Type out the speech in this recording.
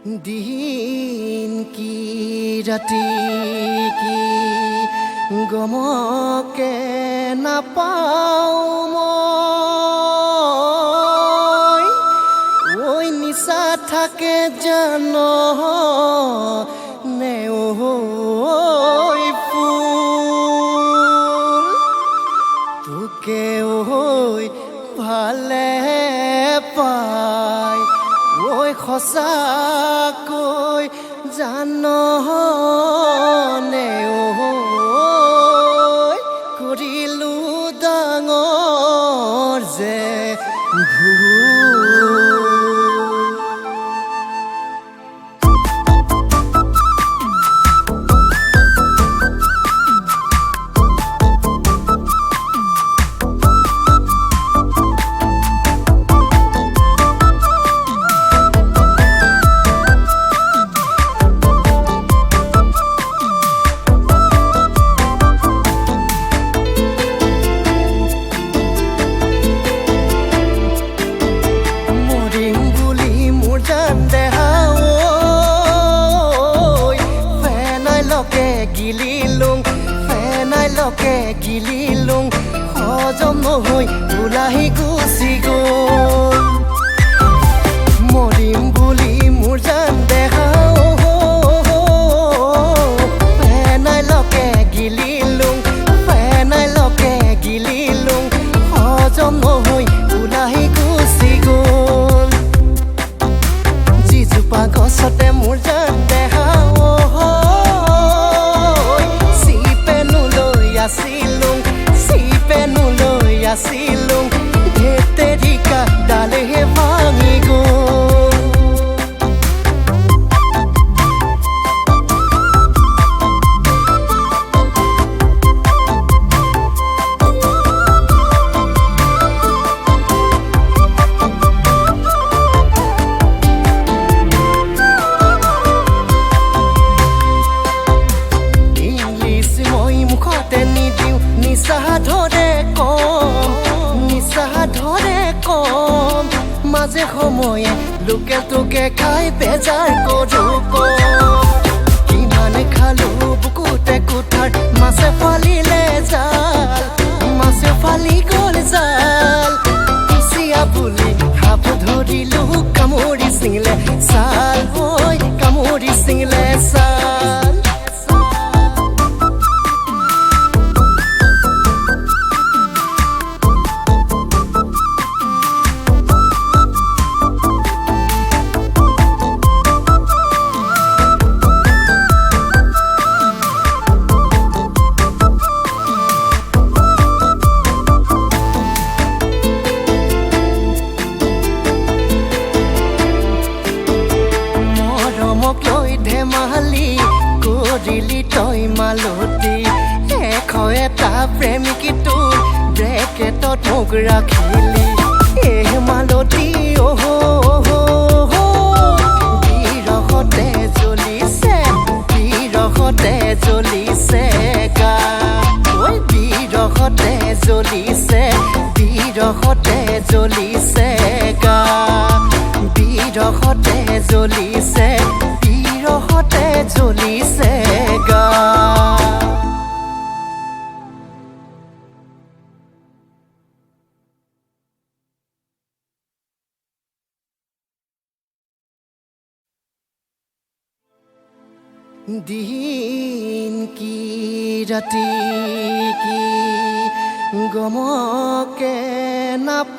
দিন কি ৰাতি কি গমকে নাপাওঁ মই ঐ নিচা থাকে জান নে ঐ ফুল তোকে ঐ ভালে পায় ঐ সঁচাকৈ জান নে ঐ কৰিলো ডাঙৰ যে ভুল ফেনাইলকে গিলিলুং হজম নহৈ ওলাহি গুচি গ'ল মৰিম বুলি মোৰ জান দেখাও ফেনাইলকে গিলিলুং হজম নহৈ ওলাহি গুচি গ'ল যিজোপা গছতে মোৰ জান দেখাও আছিলুং ধেতেৰিকা ডালেহে ভাঙি গ'ল ইংলিছ মই মুখতে নিদিওঁ নিচা ধৰে কম মাজে সময়ে লোকে তোকে খাই বেজাৰ কৰোঁ কিমান খালো বুকুতে কোঠাৰ মাছে ফালিলে জাল মাছে ফালি গ'ল জাল পিচিয়া বুলি সাপ ধৰিলো কামুৰি ছিঙিলে ছাল ঐ কামুৰি ছিঙিলে ছাল ধেমালি কৰিলি তই মালতী এশ এটা প্ৰেমিকীটো ব্ৰেকেটত মোক ৰাখিলি এই মালতী বিৰহতে জ্বলিছে গা ঐ বিৰহতে জ্বলিছে গা বিৰহতে জ্বলিছে গা দিন কি ৰাতি কি গমকে নাপাওঁ